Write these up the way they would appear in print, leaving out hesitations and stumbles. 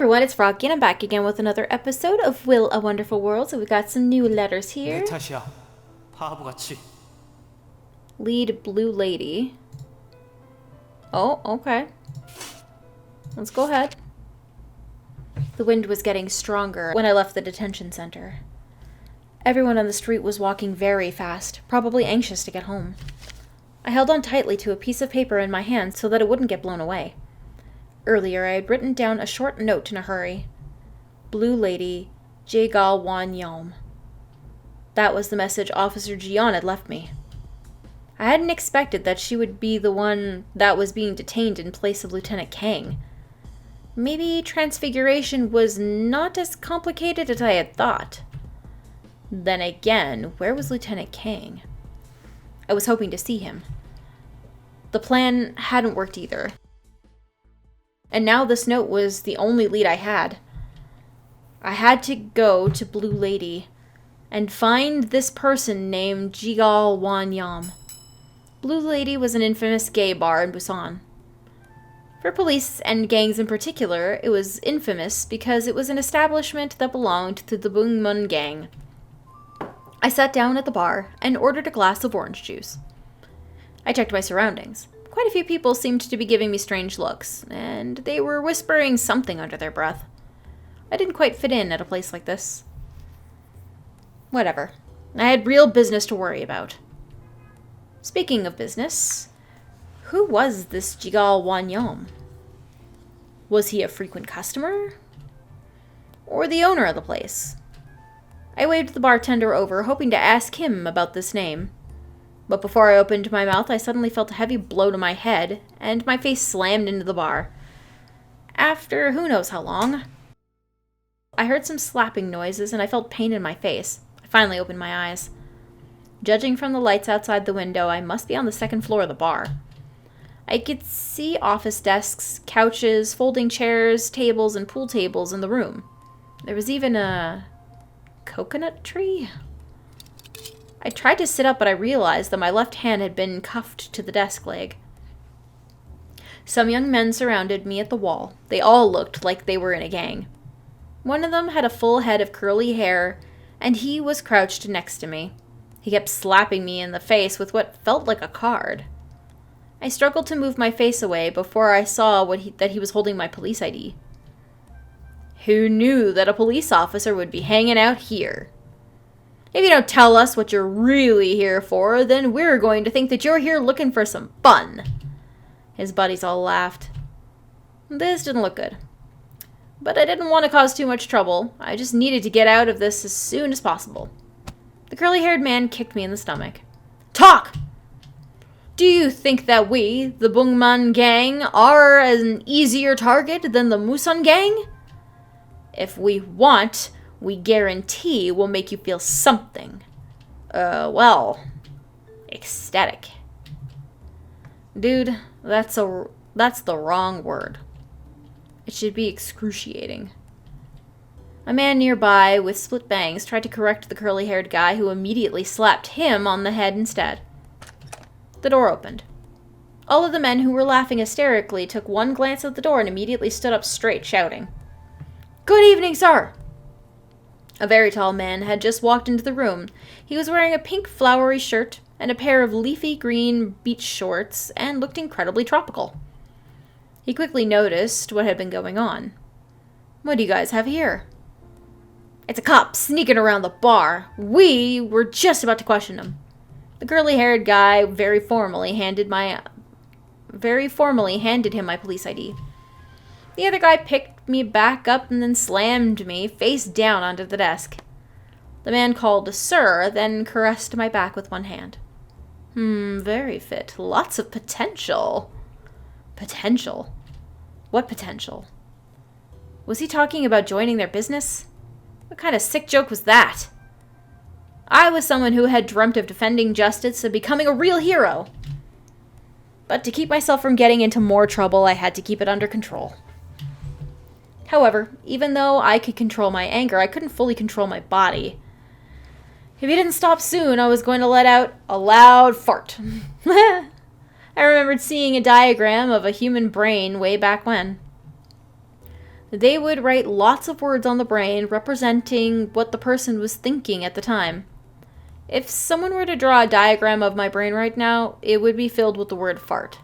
everyone, it's Froggy, and I'm back again with another episode of Will a Wonderful World. So we got some new letters here. Lead Blue Lady. Oh, okay. Let's go ahead. The wind was getting stronger when I left the detention center. Everyone on the street was walking very fast, probably anxious to get home. I held on tightly to a piece of paper in my hand so that it wouldn't get blown away. Earlier, I had written down a short note in a hurry. Blue Lady, Jagal Wan Yom. That was the message Officer Jian had left me. I hadn't expected that she would be the one that was being detained in place of Lieutenant Kang. Maybe transfiguration was not as complicated as I had thought. Then again, where was Lieutenant Kang? I was hoping to see him. The plan hadn't worked either. And now this note was the only lead I had. I had to go to Blue Lady and find this person named Jigal Wan Yom. Blue Lady was an infamous gay bar in Busan. For police and gangs in particular, it was infamous because it was an establishment that belonged to the Bungmun gang. I sat down at the bar and ordered a glass of orange juice. I checked my surroundings. Quite a few people seemed to be giving me strange looks, and they were whispering something under their breath. I didn't quite fit in at a place like this. Whatever. I had real business to worry about. Speaking of business, who was this Jigal Wan Yom? Was he a frequent customer? Or the owner of the place? I waved the bartender over, hoping to ask him about this name. But before I opened my mouth, I suddenly felt a heavy blow to my head, and my face slammed into the bar. After who knows how long. I heard some slapping noises, and I felt pain in my face. I finally opened my eyes. Judging from the lights outside the window, I must be on the second floor of the bar. I could see office desks, couches, folding chairs, tables, and pool tables in the room. There was even a coconut tree? I tried to sit up, but I realized that my left hand had been cuffed to the desk leg. Some young men surrounded me at the wall. They all looked like they were in a gang. One of them had a full head of curly hair, and he was crouched next to me. He kept slapping me in the face with what felt like a card. I struggled to move my face away before I saw that he was holding my police ID. Who knew that a police officer would be hanging out here? If you don't tell us what you're really here for, then we're going to think that you're here looking for some fun. His buddies all laughed. This didn't look good. But I didn't want to cause too much trouble. I just needed to get out of this as soon as possible. The curly-haired man kicked me in the stomach. Talk! Do you think that we, the Bungman gang, are an easier target than the Musan gang? If we want, we guarantee we'll make you feel something. Ecstatic. Dude, that's the wrong word. It should be excruciating. A man nearby with split bangs tried to correct the curly-haired guy, who immediately slapped him on the head instead. The door opened. All of the men who were laughing hysterically took one glance at the door and immediately stood up straight, shouting, "Good evening, sir!" A very tall man had just walked into the room. He was wearing a pink flowery shirt and a pair of leafy green beach shorts and looked incredibly tropical. He quickly noticed what had been going on. "What do you guys have here?" "It's a cop sneaking around the bar. We were just about to question him." The curly-haired guy very formally handed him my police ID. The other guy picked me back up and then slammed me face down onto the desk. The man called "Sir," then caressed my back with one hand. Very fit. Lots of potential. Potential? What potential? Was he talking about joining their business? What kind of sick joke was that? I was someone who had dreamt of defending justice and becoming a real hero. But to keep myself from getting into more trouble, I had to keep it under control. However, even though I could control my anger, I couldn't fully control my body. If he didn't stop soon, I was going to let out a loud fart. I remembered seeing a diagram of a human brain way back when. They would write lots of words on the brain representing what the person was thinking at the time. If someone were to draw a diagram of my brain right now, it would be filled with the word fart.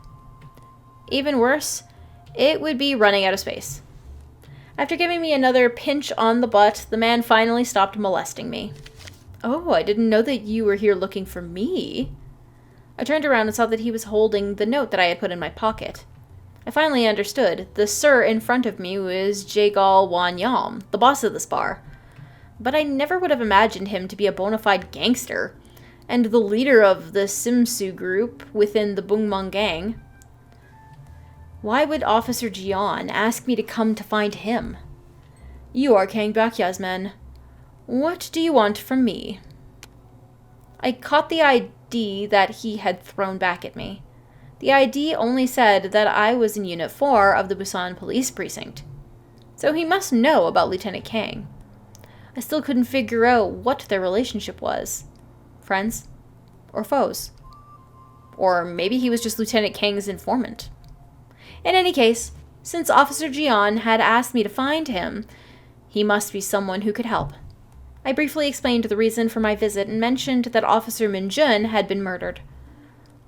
Even worse, it would be running out of space. After giving me another pinch on the butt, the man finally stopped molesting me. Oh, I didn't know that you were here looking for me. I turned around and saw that he was holding the note that I had put in my pocket. I finally understood. The sir in front of me was Jagal Wanyam, the boss of this bar. But I never would have imagined him to be a bona fide gangster, and the leader of the Simsu group within the Bungmung gang. Why would Officer Jian ask me to come to find him? You are Kang Bakya's men. What do you want from me? I caught the ID that he had thrown back at me. The ID only said that I was in Unit 4 of the Busan Police Precinct. So he must know about Lieutenant Kang. I still couldn't figure out what their relationship was. Friends? Or foes? Or maybe he was just Lieutenant Kang's informant. In any case, since Officer Jian had asked me to find him, he must be someone who could help. I briefly explained the reason for my visit and mentioned that Officer Minjun had been murdered.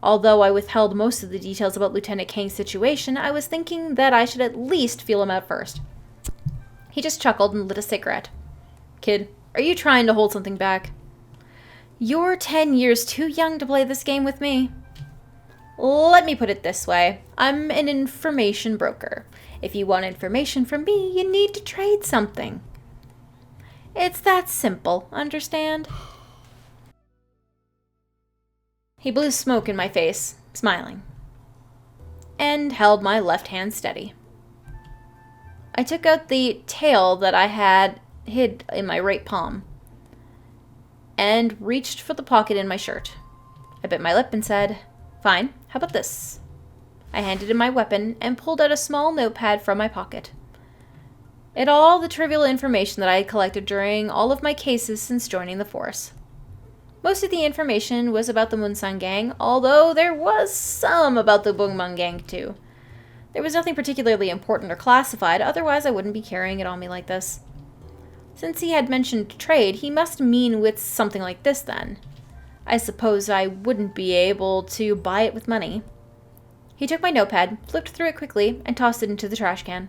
Although I withheld most of the details about Lieutenant Kang's situation, I was thinking that I should at least feel him out first. He just chuckled and lit a cigarette. Kid, are you trying to hold something back? You're 10 years too young to play this game with me. Let me put it this way. I'm an information broker. If you want information from me, you need to trade something. It's that simple, understand? He blew smoke in my face, smiling, and held my left hand steady. I took out the tail that I had hid in my right palm and reached for the pocket in my shirt. I bit my lip and said, Fine, how about this? I handed him my weapon and pulled out a small notepad from my pocket. It had all the trivial information that I had collected during all of my cases since joining the force. Most of the information was about the Munsan gang, although there was some about the Bungmung gang too. There was nothing particularly important or classified, otherwise I wouldn't be carrying it on me like this. Since he had mentioned trade, he must mean with something like this then. I suppose I wouldn't be able to buy it with money. He took my notepad, flipped through it quickly, and tossed it into the trash can.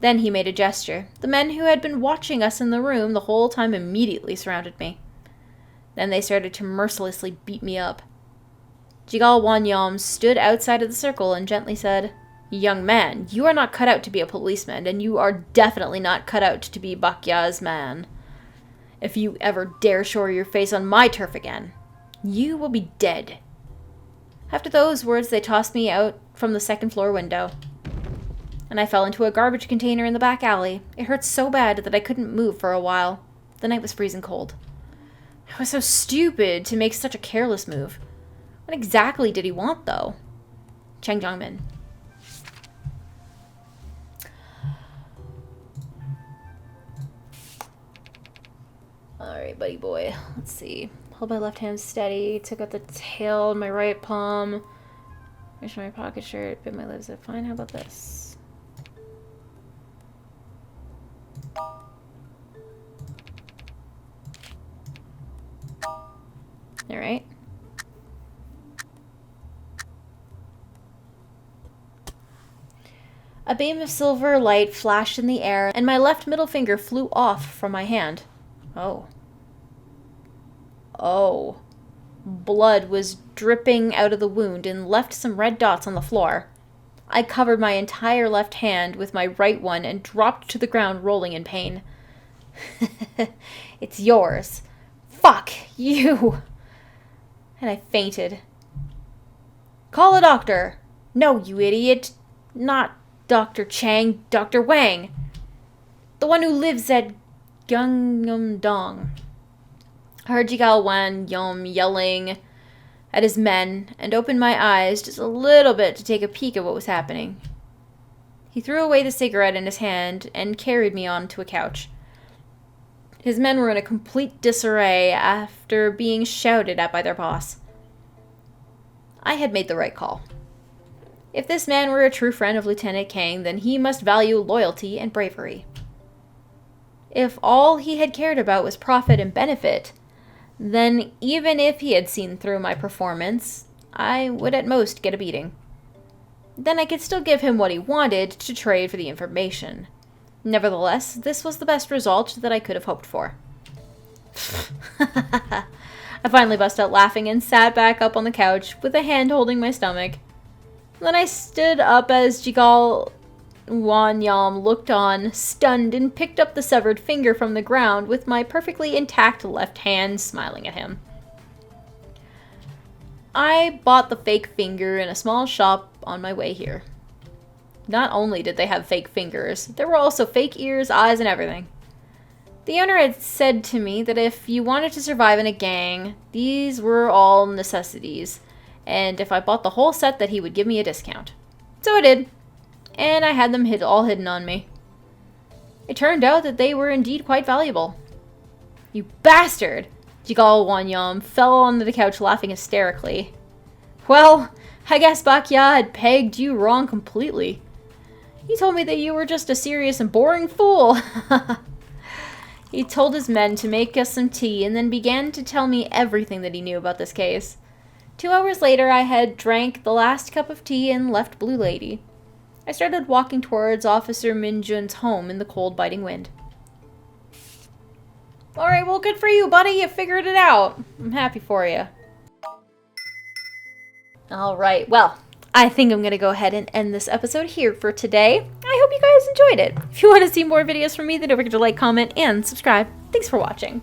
Then he made a gesture. The men who had been watching us in the room the whole time immediately surrounded me. Then they started to mercilessly beat me up. Jigal Wanyam stood outside of the circle and gently said, Young man, you are not cut out to be a policeman, and you are definitely not cut out to be Bakya's man. If you ever dare show your face on my turf again, you will be dead. After those words, they tossed me out from the second floor window, and I fell into a garbage container in the back alley. It hurt so bad that I couldn't move for a while. The night was freezing cold. I was so stupid to make such a careless move. What exactly did he want, though? Chang Jongmin. Alright, buddy boy. Let's see. Hold my left hand steady. Took out the tail in my right palm. Reached my pocket shirt. Bit my lips. Fine. How about this? Alright. A beam of silver light flashed in the air, and my left middle finger flew off from my hand. Oh. Oh. Blood was dripping out of the wound and left some red dots on the floor. I covered my entire left hand with my right one and dropped to the ground, rolling in pain. It's yours. Fuck you. And I fainted. Call a doctor. No, you idiot. Not Dr. Chang, Dr. Wang. The one who lives at Gyeongnam-dong. I heard Jigal Wan Yom yelling at his men and opened my eyes just a little bit to take a peek at what was happening. He threw away the cigarette in his hand and carried me onto a couch. His men were in a complete disarray after being shouted at by their boss. I had made the right call. If this man were a true friend of Lieutenant Kang, then he must value loyalty and bravery. If all he had cared about was profit and benefit, then even if he had seen through my performance, I would at most get a beating. Then I could still give him what he wanted to trade for the information. Nevertheless, this was the best result that I could have hoped for. I finally bust out laughing and sat back up on the couch with a hand holding my stomach. Then I stood up as Jigal Wanyam looked on, stunned, and picked up the severed finger from the ground with my perfectly intact left hand, smiling at him. I bought the fake finger in a small shop on my way here. Not only did they have fake fingers, there were also fake ears, eyes, and everything. The owner had said to me that if you wanted to survive in a gang, these were all necessities, and if I bought the whole set that he would give me a discount. So I did, and I had them all hidden on me. It turned out that they were indeed quite valuable. You bastard! Jigal Wanyam fell onto the couch laughing hysterically. Well, I guess Bakya had pegged you wrong completely. He told me that you were just a serious and boring fool. He told his men to make us some tea and then began to tell me everything that he knew about this case. 2 hours later, I had drank the last cup of tea and left Blue Lady. I started walking towards Officer Minjun's home in the cold, biting wind. Alright, well, good for you, buddy. You figured it out. I'm happy for you. Alright, well, I think I'm going to go ahead and end this episode here for today. I hope you guys enjoyed it. If you want to see more videos from me, then don't forget to like, comment, and subscribe. Thanks for watching.